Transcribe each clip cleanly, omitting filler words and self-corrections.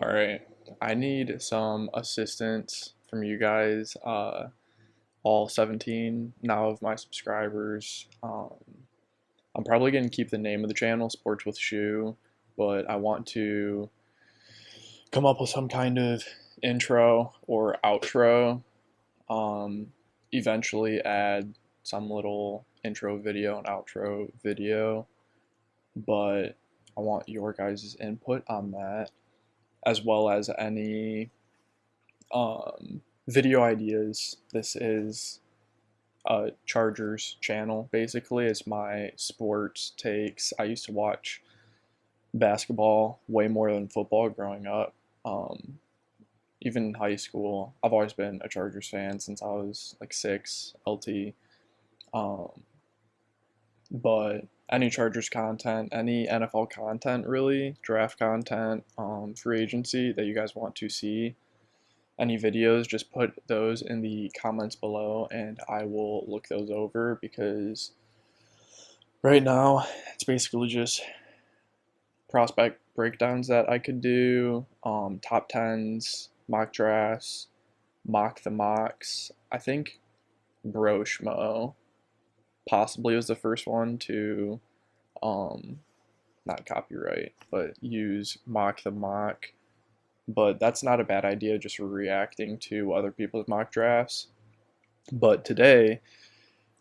All right, I need some assistance from you guys, all 17 now of my subscribers. I'm probably going to keep the name of the channel Sports with Schu, but I want to come up with some kind of intro or outro. Um, Eventually add some little intro video and outro video, but I want your guys' input on that, as well as any video ideas. This is a Chargers channel, basically. It's my sports takes. I used to watch basketball way more than football growing up. Even in high school, I've always been a Chargers fan since I was like 6, LT. Um, but any Chargers content, any NFL content, really, draft content, free agency that you guys want to see, any videos, just put those in the comments below and I will look those over, because right now it's basically just prospect breakdowns that I could do, top 10s, mock drafts, mock the mocks. I think Bro Schmo possibly was the first one to not copyright, but use mock the mock. But that's not a bad idea, just reacting to other people's mock drafts. But today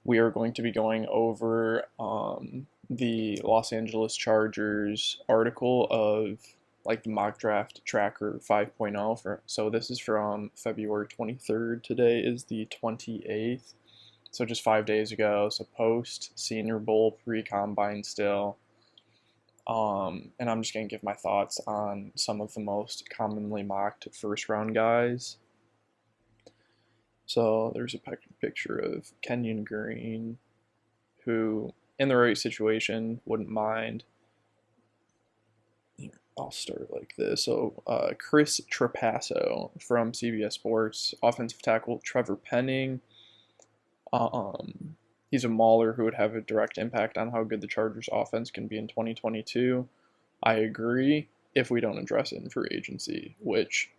we are going to be going over the Los Angeles Chargers article of like the mock draft tracker 5.0. So this is from February 23rd. Today is the 28th. So just 5 days ago. So post Senior Bowl, pre-combine still. And I'm just going to give my thoughts on some of the most commonly mocked first round guys. So there's a picture of Kenyon Green, who in the right situation wouldn't mind. Here, I'll start like this. So Chris Trapasso from CBS Sports, offensive tackle Trevor Penning. He's a mauler who would have a direct impact on how good the Chargers offense can be in 2022. I agree, if we don't address it in free agency, which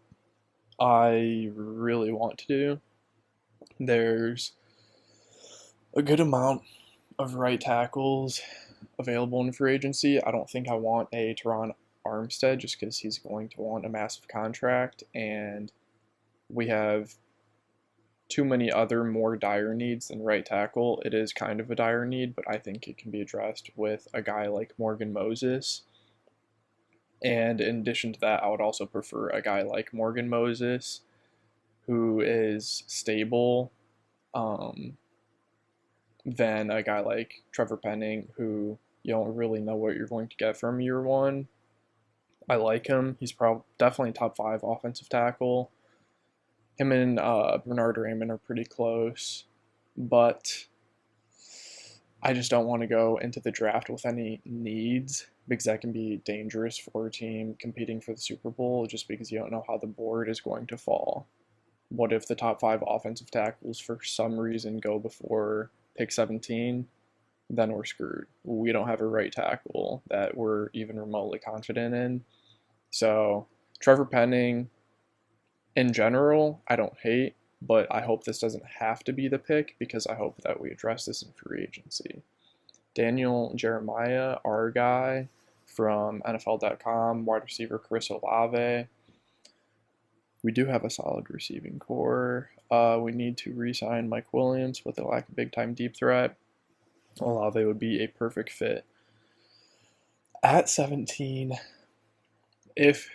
I really want to do. There's a good amount of right tackles available in free agency. I don't think I want a Teron Armstead just because he's going to want a massive contract, and we have too many other more dire needs than right tackle. It is kind of a dire need, but I think it can be addressed with a guy like Morgan Moses. And in addition to that, I would also prefer a guy like Morgan Moses, who is stable, than a guy like Trevor Penning, who you don't really know what you're going to get from year one. I like him. He's definitely top 5 offensive tackle. Him and Bernard Raymond are pretty close, but I just don't want to go into the draft with any needs, because that can be dangerous for a team competing for the Super Bowl, just because you don't know how the board is going to fall. What if the top 5 offensive tackles for some reason go before pick 17? Then we're screwed. We don't have a right tackle that we're even remotely confident in. So Trevor Penning, in general, I don't hate, but I hope this doesn't have to be the pick, because I hope that we address this in free agency. Daniel Jeremiah, our guy from NFL.com, wide receiver Chris Olave. We do have a solid receiving core. We need to re-sign Mike Williams with a lack of big-time deep threat. Olave would be a perfect fit. At 17, if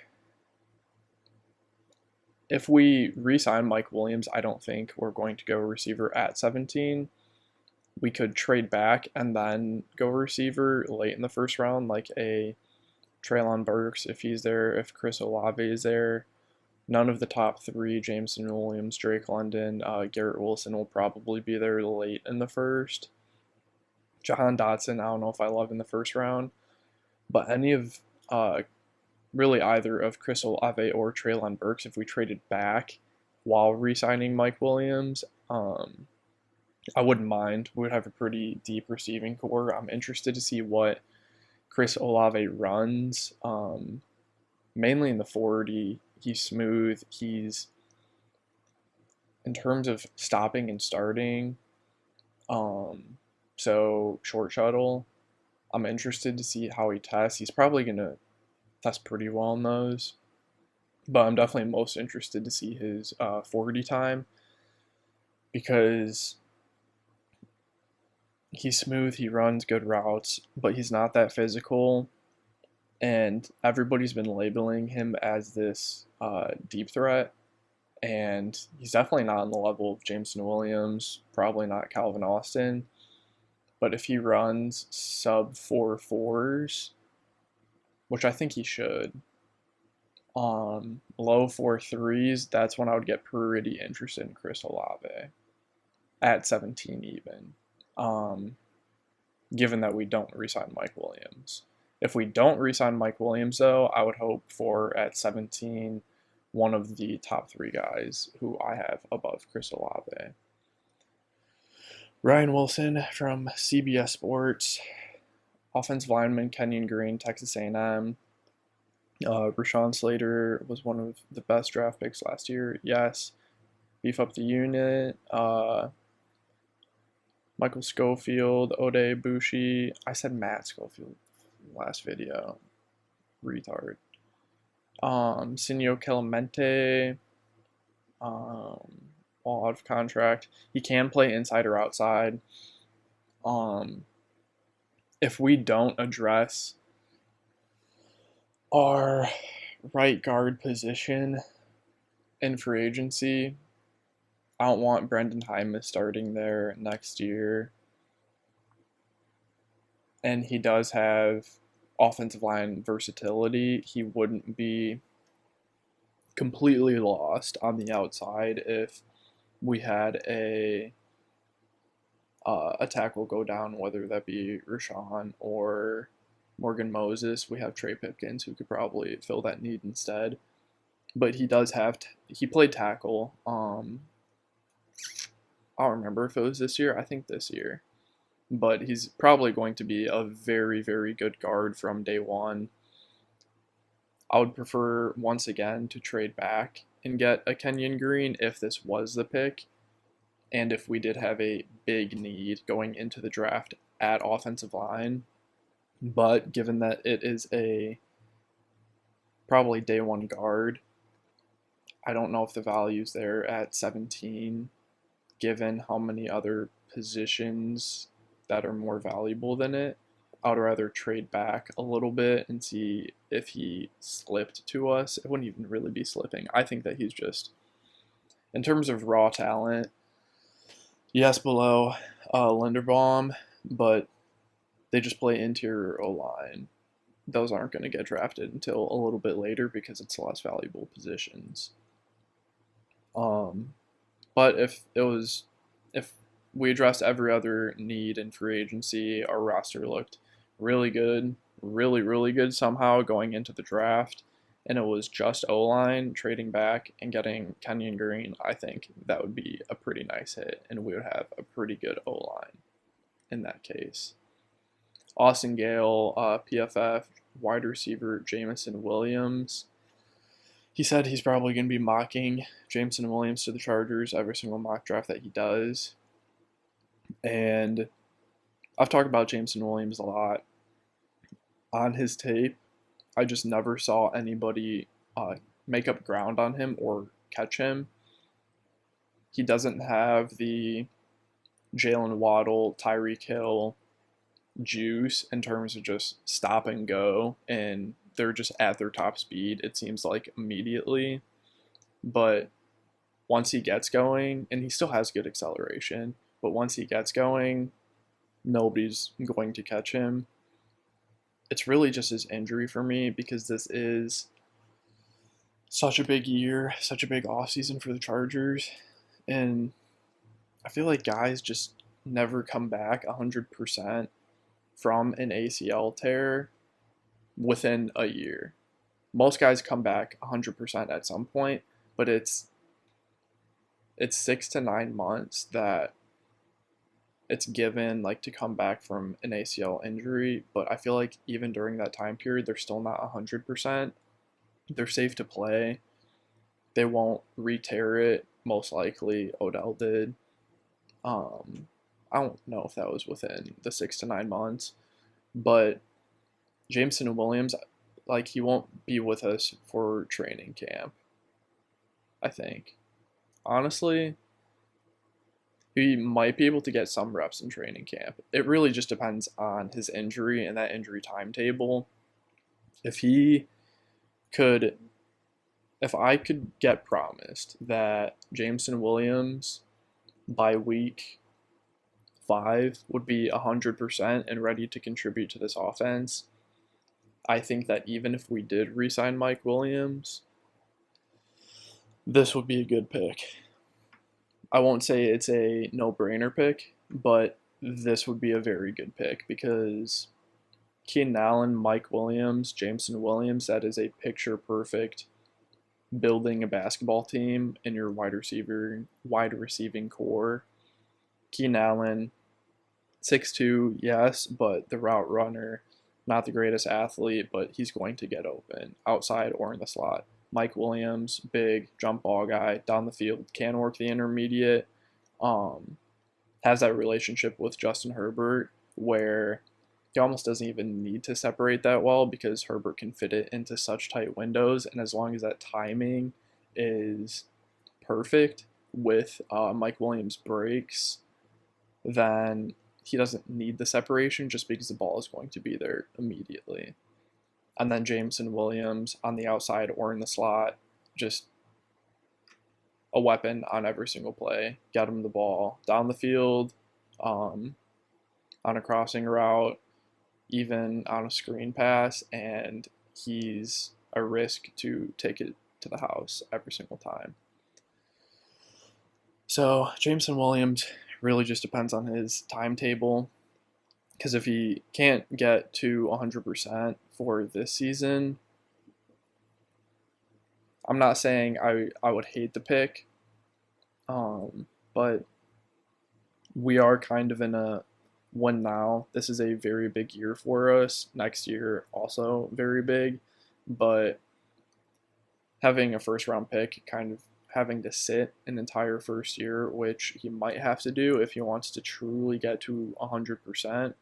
we re-sign Mike Williams, I don't think we're going to go receiver at 17. We could trade back and then go receiver late in the first round, like a Treylon Burks if he's there, if Chris Olave is there. None of the top 3, Jameson Williams, Drake London, Garrett Wilson, will probably be there late in the first. Jahan Dotson, I don't know if I love in the first round, but any of really either of Chris Olave or Treylon Burks, if we traded back while re-signing Mike Williams, I wouldn't mind. We would have a pretty deep receiving core. I'm interested to see what Chris Olave runs. mainly in the 40. He's smooth. He's, in terms of stopping and starting, so short shuttle, I'm interested to see how he tests. He's probably going to test pretty well in those, but I'm definitely most interested to see his 40 time, because he's smooth, he runs good routes, but he's not that physical, and everybody's been labeling him as this deep threat, and he's definitely not on the level of Jameson Williams, probably not Calvin Austin, but if he runs sub 4.4s, which I think he should, low 4.3s, that's when I would get pretty interested in Chris Salave at 17 even, given that we don't re-sign Mike Williams. If we don't re-sign Mike Williams, though, I would hope for, at 17, one of the top 3 guys who I have above Chris Olave. Ryan Wilson from CBS Sports, offensive lineman Kenyon Green, Texas A&M. Rashawn Slater was one of the best draft picks last year. Yes. Beef up the unit. Michael Schofield, Ode Bushi. I said Matt Schofield last video. Retard. Sinio Clemente. All out of contract. He can play inside or outside. If we don't address our right guard position in free agency, I don't want Brendan Hymas starting there next year. And he does have offensive line versatility. He wouldn't be completely lost on the outside if we had a tackle go down, whether that be Rashawn or Morgan Moses. We have Trey Pipkins, who could probably fill that need instead. But he does have, he played tackle. I don't remember if it was this year. I think this year. But he's probably going to be a very, very good guard from day one. I would prefer, once again, to trade back and get a Kenyon Green if this was the pick, and if we did have a big need going into the draft at offensive line. But given that it is a probably day one guard, I don't know if the value's there at 17, given how many other positions that are more valuable than it. I would rather trade back a little bit and see if he slipped to us. It wouldn't even really be slipping. I think that he's just, in terms of raw talent, yes, below Linderbaum, but they just play interior O-line. Those aren't going to get drafted until a little bit later because it's less valuable positions. But if we addressed every other need in free agency, our roster looked really good, really, really good somehow going into the draft, and it was just O-line, trading back and getting Kenyon Green, I think that would be a pretty nice hit, and we would have a pretty good O-line in that case. Austin Gale, PFF, wide receiver Jameson Williams. He said he's probably going to be mocking Jameson Williams to the Chargers every single mock draft that he does. And I've talked about Jameson Williams a lot. On his tape, I just never saw anybody make up ground on him or catch him. He doesn't have the Jalen Waddle, Tyreek Hill juice in terms of just stop and go, and they're just at their top speed, it seems like, immediately. But once he gets going, and he still has good acceleration, but once he gets going, nobody's going to catch him. It's really just his injury for me, because this is such a big year, such a big offseason for the Chargers, and I feel like guys just never come back 100% from an ACL tear within a year. Most guys come back 100% at some point, but it's 6 to 9 months that it's given, like, to come back from an ACL injury. But I feel like even during that time period, they're still not 100%. They're safe to play. They won't re-tear it, most likely. Odell did. I don't know if that was within the 6 to 9 months, but Jameson Williams, like, he won't be with us for training camp, I think. Honestly, he might be able to get some reps in training camp. It really just depends on his injury and that injury timetable. If he could, if I could get promised that Jameson Williams by week 5 would be 100% and ready to contribute to this offense, I think that even if we did re-sign Mike Williams, this would be a good pick. I won't say it's a no-brainer pick, but this would be a very good pick because Keenan Allen, Mike Williams, Jameson Williams, that is a picture-perfect building a basketball team in your wide receiving core. Keenan Allen, 6'2", yes, but the route runner, not the greatest athlete, but he's going to get open, outside or in the slot. Mike Williams, big jump ball guy, down the field, can work the intermediate, has that relationship with Justin Herbert where he almost doesn't even need to separate that well because Herbert can fit it into such tight windows, and as long as that timing is perfect with Mike Williams' breaks, then he doesn't need the separation just because the ball is going to be there immediately. And then Jameson Williams on the outside or in the slot, just a weapon on every single play. Get him the ball down the field, on a crossing route, even on a screen pass, and he's a risk to take it to the house every single time. So Jameson Williams really just depends on his timetable, because if he can't get to 100% for this season, I'm not saying I would hate the pick, but we are kind of in a win now. This is a very big year for us. Next year also very big, but having a first round pick, kind of having to sit an entire first year, which he might have to do if he wants to truly get to 100%.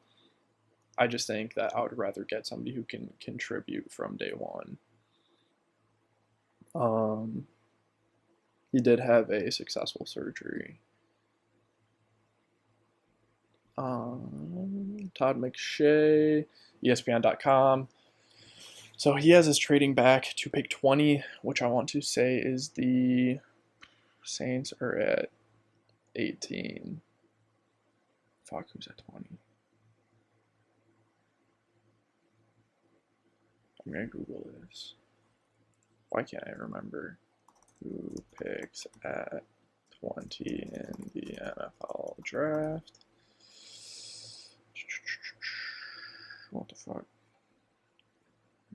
I just think that I would rather get somebody who can contribute from day one. He did have a successful surgery. Todd McShay, ESPN.com. So he has his trading back to pick 20, which I want to say is the Saints are at 18. Fuck, who's at 20? I'm going to Google this. Why can't I remember who picks at 20 in the NFL draft? What the fuck?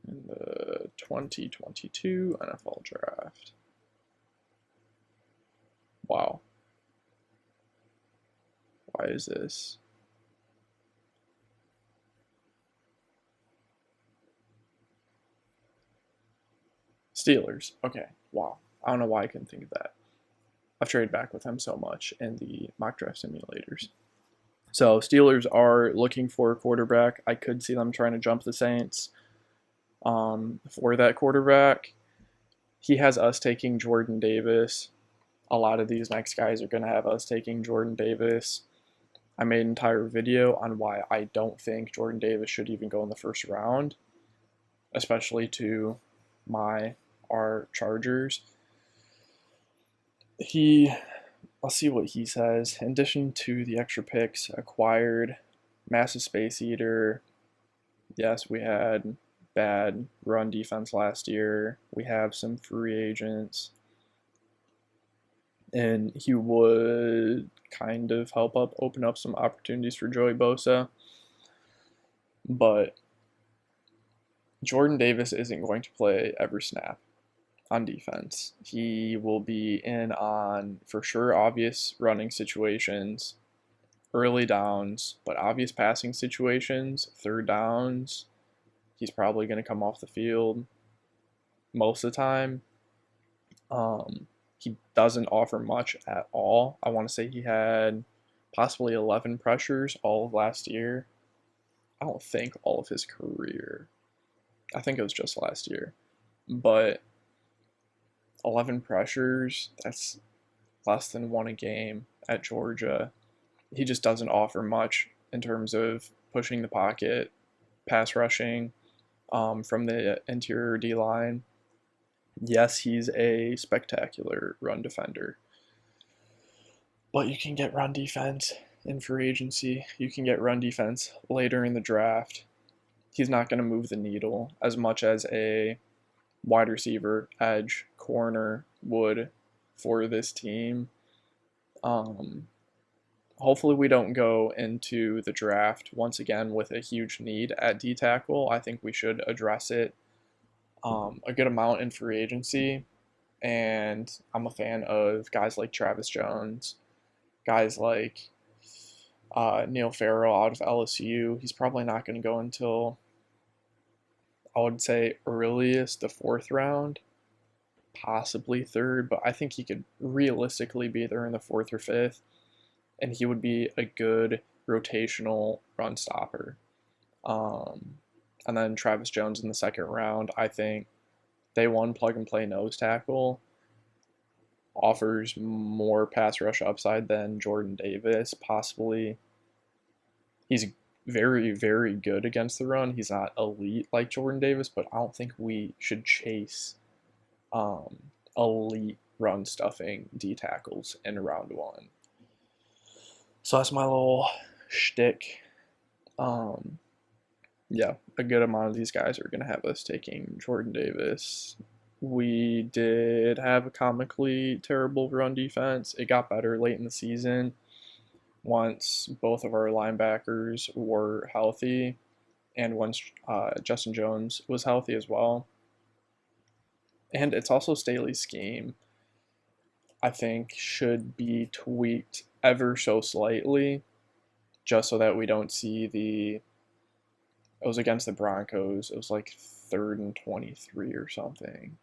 In the 2022 NFL draft. Wow. Why is this? Steelers. Okay. Wow. I don't know why I couldn't think of that. I've traded back with him so much in the mock draft simulators. So Steelers are looking for a quarterback. I could see them trying to jump the Saints for that quarterback. He has us taking Jordan Davis. A lot of these next guys are going to have us taking Jordan Davis. I made an entire video on why I don't think Jordan Davis should even go in the first round, especially to our Chargers. Let's see what he says. In addition to the extra picks acquired, massive space eater. Yes, we had bad run defense last year. We have some free agents. And he would kind of open up some opportunities for Joey Bosa. But Jordan Davis isn't going to play every snap on defense. He will be in on, for sure, obvious running situations, early downs, but obvious passing situations, third downs, he's probably going to come off the field. most of the time. He doesn't offer much at all. I want to say he had possibly 11 pressures all of last year. I don't think all of his career. I think it was just last year. But 11 pressures, that's less than one a game at Georgia. He just doesn't offer much in terms of pushing the pocket, pass rushing from the interior D line. Yes, he's a spectacular run defender, but you can get run defense in free agency. You can get run defense later in the draft. He's not going to move the needle as much as a wide receiver, edge, corner would for this team. Hopefully we don't go into the draft once again with a huge need at D tackle. I think we should address it a good amount in free agency. And I'm a fan of guys like Travis Jones, guys like Neil Farrell out of LSU. He's probably not going to go until, I would say, earliest the 4th round, possibly 3rd, but I think he could realistically be there in the 4th or 5th, and he would be a good rotational run stopper. And then Travis Jones in the 2nd round, I think day one plug and play nose tackle offers more pass rush upside than Jordan Davis, possibly. He's very, very good against the run. He's not elite like Jordan Davis, but I don't think we should chase elite run stuffing D tackles in round 1. So that's my little shtick. Yeah, a good amount of these guys are going to have us taking Jordan Davis. We did have a comically terrible run defense. It got better late in the season once both of our linebackers were healthy and once Justin Jones was healthy as well. And it's also Staley's scheme, I think, should be tweaked ever so slightly just so that we don't see the... It was against the Broncos. It was like 3rd and 23 or something.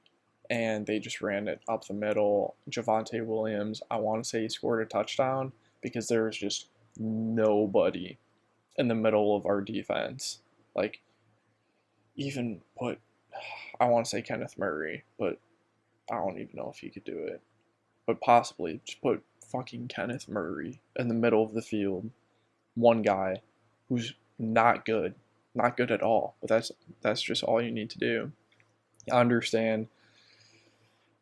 And they just ran it up the middle. Jameson Williams, I want to say he scored a touchdown because there was just nobody in the middle of our defense. Like, even put, I want to say Kenneth Murray, but I don't even know if he could do it. But possibly just put fucking Kenneth Murray in the middle of the field. One guy who's not good. Not good at all, but that's just all you need to do. I understand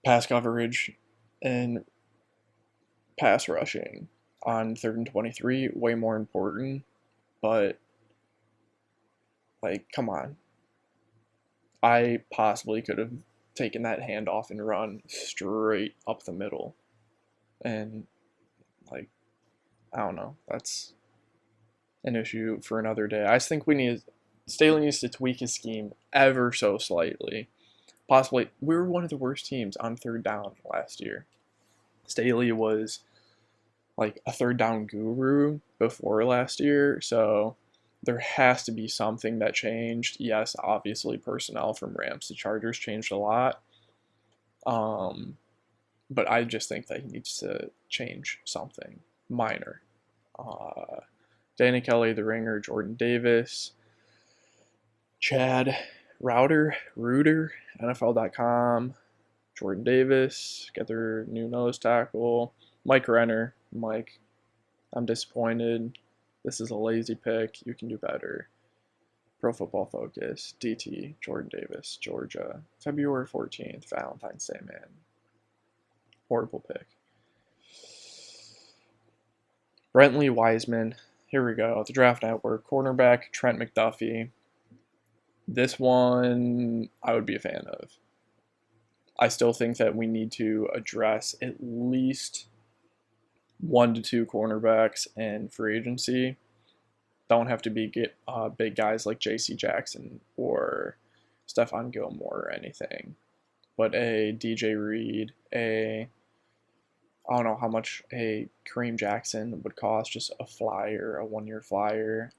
pass coverage and pass rushing on 3rd and 23 way more important, but like, come on. I possibly could have taken that handoff and run straight up the middle, and like, I don't know, that's an issue for another day. I just think Staley needs to tweak his scheme ever so slightly. Possibly, we were one of the worst teams on 3rd down last year. Staley was like a 3rd down guru before last year, so there has to be something that changed. Yes, obviously personnel from Rams to Chargers changed a lot, but I just think that he needs to change something minor. Danny Kelly, The Ringer, Jordan Davis, Chad Reuter, NFL.com, Jordan Davis, get their new nose tackle. Mike Renner, Mike, I'm disappointed. This is a lazy pick. You can do better. Pro Football Focus, DT, Jordan Davis, Georgia, February 14th, Valentine's Day, man. Horrible pick. Brentley Wiseman, here we go. The Draft Network, cornerback, Trent McDuffie. This one I would be a fan of. I still think that we need to address at least 1 to 2 cornerbacks in free agency. Don't have to be big guys like J.C. Jackson or Stephon Gilmore or anything. But a DJ Reed, I don't know how much a Kareem Jackson would cost, just a flyer, a 1-year flyer.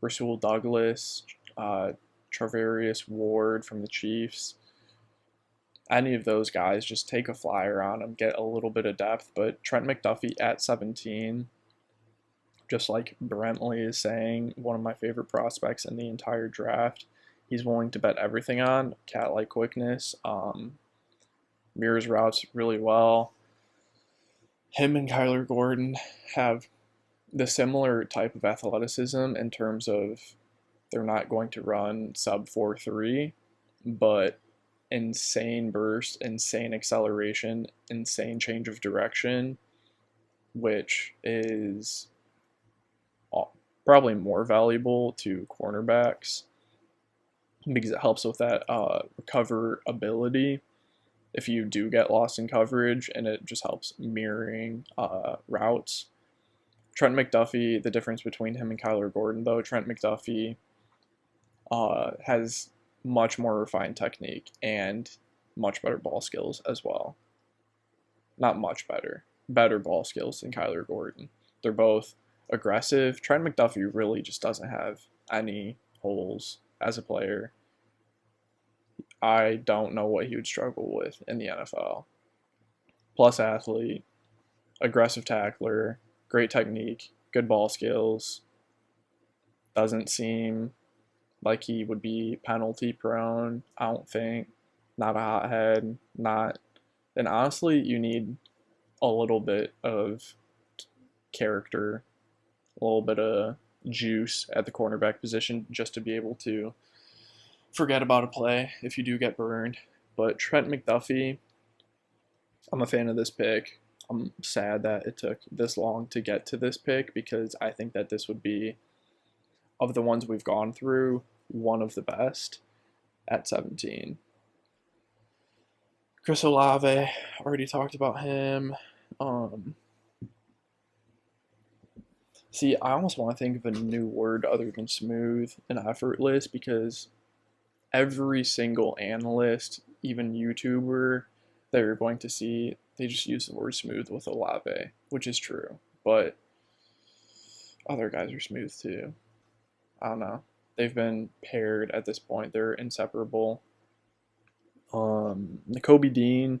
Rasul Douglas, Travarius Ward from the Chiefs. any of those guys, just take a flyer on them, get a little bit of depth. But Trent McDuffie at 17, just like Brentley is saying, one of my favorite prospects in the entire draft. He's willing to bet everything on. Cat-like quickness, mirrors routes really well. Him and Kyler Gordon have the similar type of athleticism in terms of they're not going to run sub 4.3, but insane burst, insane acceleration, insane change of direction, which is probably more valuable to cornerbacks because it helps with that recoverability if you do get lost in coverage, and it just helps mirroring routes. Trent McDuffie, the difference between him and Kyler Gordon, though, Trent McDuffie has much more refined technique and much better ball skills as well. Not much better. Better ball skills than Kyler Gordon. They're both aggressive. Trent McDuffie really just doesn't have any holes as a player. I don't know what he would struggle with in the NFL. Plus athlete, aggressive tackler, great technique, good ball skills. Doesn't seem like he would be penalty prone, I don't think. Not a hothead, not. And honestly, you need a little bit of character, a little bit of juice at the cornerback position just to be able to forget about a play if you do get burned. But Trent McDuffie, I'm a fan of this pick. I'm sad that it took this long to get to this pick because I think that this would be, of the ones we've gone through, one of the best at 17. Chris Salave, already talked about him. See, I almost want to think of a new word other than smooth and effortless because every single analyst, even YouTuber that you're going to see, they just use the word smooth with Olave, which is true. But other guys are smooth too. I don't know. They've been paired at this point. They're inseparable. Nakobe Dean,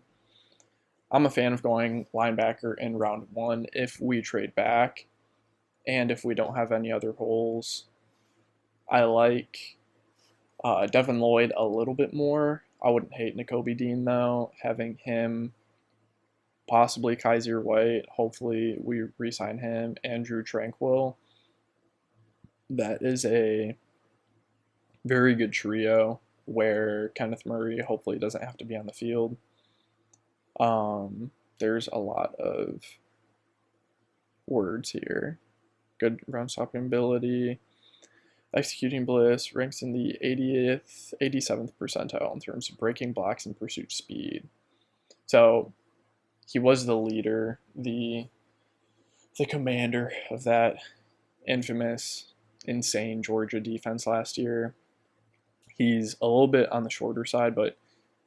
I'm a fan of going linebacker in round 1 if we trade back and if we don't have any other holes. I like Devin Lloyd a little bit more. I wouldn't hate Nakobe Dean, though. Having him, possibly Kaiser White, hopefully we re-sign him, Andrew Tranquill. That is a very good trio where Kenneth Murray hopefully doesn't have to be on the field. There's a lot of words here. Good run stopping ability. Executing bliss, ranks in the 87th percentile in terms of breaking blocks and pursuit speed. So he was the leader, the commander of that infamous, insane Georgia defense last year. He's a little bit on the shorter side, but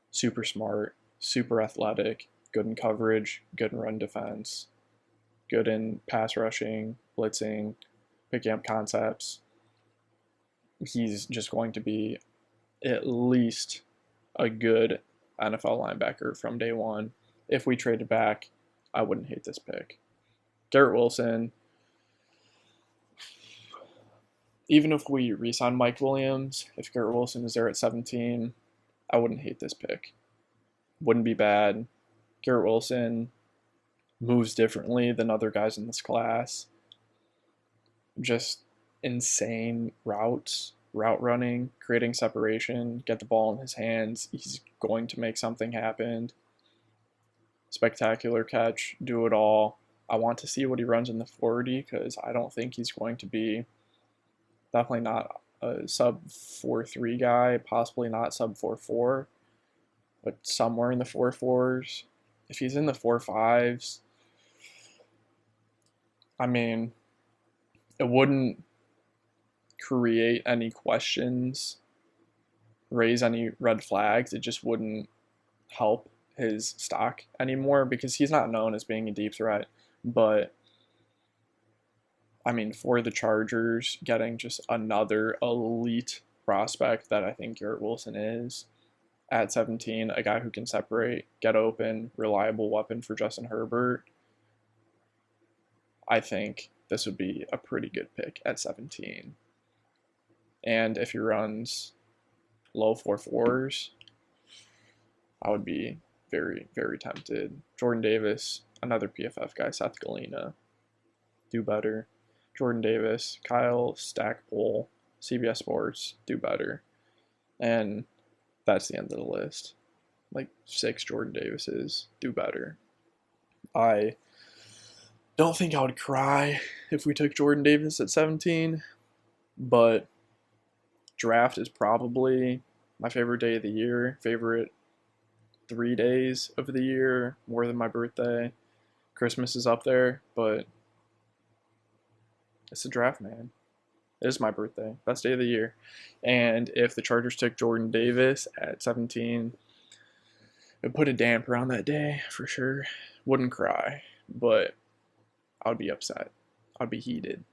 super smart, super athletic, good in coverage, good in run defense, good in pass rushing, blitzing, picking up concepts. He's just going to be at least a good NFL linebacker from day one. If we traded back, I wouldn't hate this pick. Garrett Wilson, even if we re-sign Mike Williams, if Garrett Wilson is there at 17, I wouldn't hate this pick. Wouldn't be bad. Garrett Wilson moves differently than other guys in this class. Just insane routes, route running, creating separation, get the ball in his hands. He's going to make something happen. Spectacular catch, do it all. I want to see what he runs in the 40 because I don't think he's going to be, definitely not a sub 4.3 guy, possibly not sub 4.4, but somewhere in the 4.4s. If he's in the 4.5s, I mean, it wouldn't create any questions, raise any red flags. It just wouldn't help his stock anymore because he's not known as being a deep threat. But I mean, for the Chargers, getting just another elite prospect that I think Garrett Wilson is at 17, a guy who can separate, get open, reliable weapon for Justin Herbert, I think this would be a pretty good pick at 17. And if he runs low 4.4s, I would be very, very tempted. Jordan Davis, another PFF guy, Seth Galina, do better. Jordan Davis, Kyle Stackpole, CBS Sports, do better. And that's the end of the list. Like 6 Jordan Davises, do better. I don't think I would cry if we took Jordan Davis at 17, but draft is probably my favorite day of the year, favorite 3 days of the year, more than my birthday. Christmas is up there, but it's the draft, man. It is my birthday, best day of the year. And if the Chargers took Jordan Davis at 17, it would put a damper on that day for sure. Wouldn't cry, but I would be upset. I'd be heated.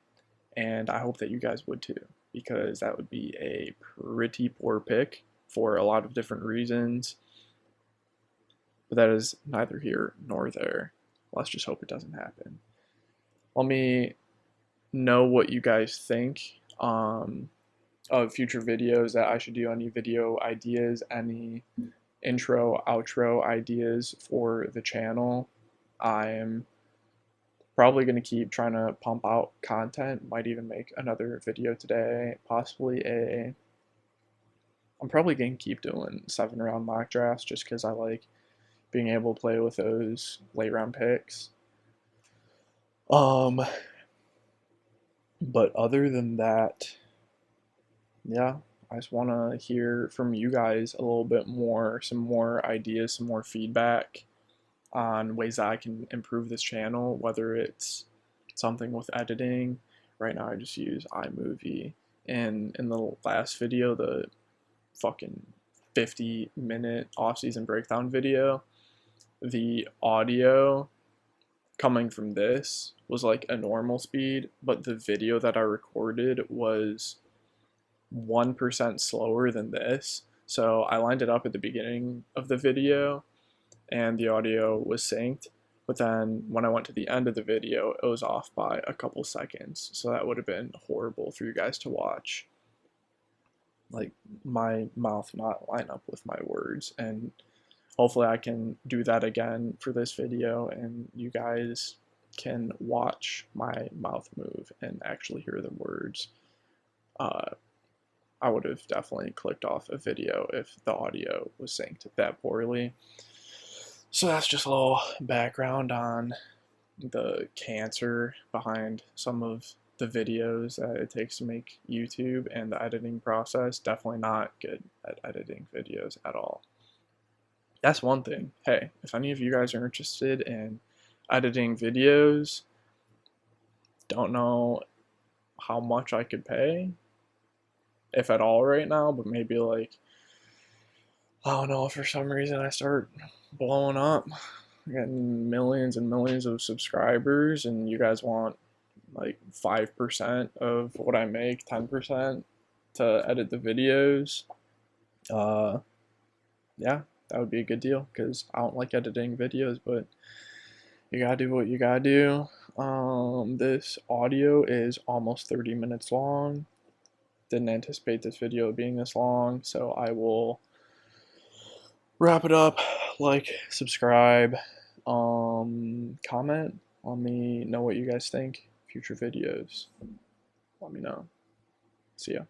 And I hope that you guys would too, because that would be a pretty poor pick for a lot of different reasons. But that is neither here nor there. Let's just hope it doesn't happen. Let me know what you guys think of future videos that I should do, any video ideas, any intro, outro ideas for the channel. I'm probably going to keep trying to pump out content, might even make another video today, possibly I'm probably going to keep doing 7-round mock drafts just because I like being able to play with those late round picks. But other than that, yeah, I just want to hear from you guys a little bit more, some more ideas, some more feedback on ways that I can improve this channel, whether it's something with editing. Right now I just use iMovie. And in the last video, the fucking 50-minute off-season breakdown video, the audio coming from this was like a normal speed, but the video that I recorded was 1% slower than this. So I lined it up at the beginning of the video and the audio was synced, but then when I went to the end of the video, it was off by a couple seconds. So that would have been horrible for you guys to watch. Like my mouth not line up with my words, and hopefully I can do that again for this video and you guys can watch my mouth move and actually hear the words. I would have definitely clicked off a video if the audio was synced that poorly. So that's just a little background on the cancer behind some of the videos that it takes to make YouTube and the editing process. Definitely not good at editing videos at all. That's one thing. Hey, if any of you guys are interested in editing videos, don't know how much I could pay, if at all right now, but maybe like, I don't know, if for some reason I start blowing up, getting millions and millions of subscribers, and you guys want like 5% of what I make, 10% to edit the videos, yeah, that would be a good deal, because I don't like editing videos, but you gotta do what you gotta do. This audio is almost 30 minutes long. Didn't anticipate this video being this long, so I will wrap it up. Like, subscribe, comment. Let me know what you guys think. Future videos. Let me know. See ya.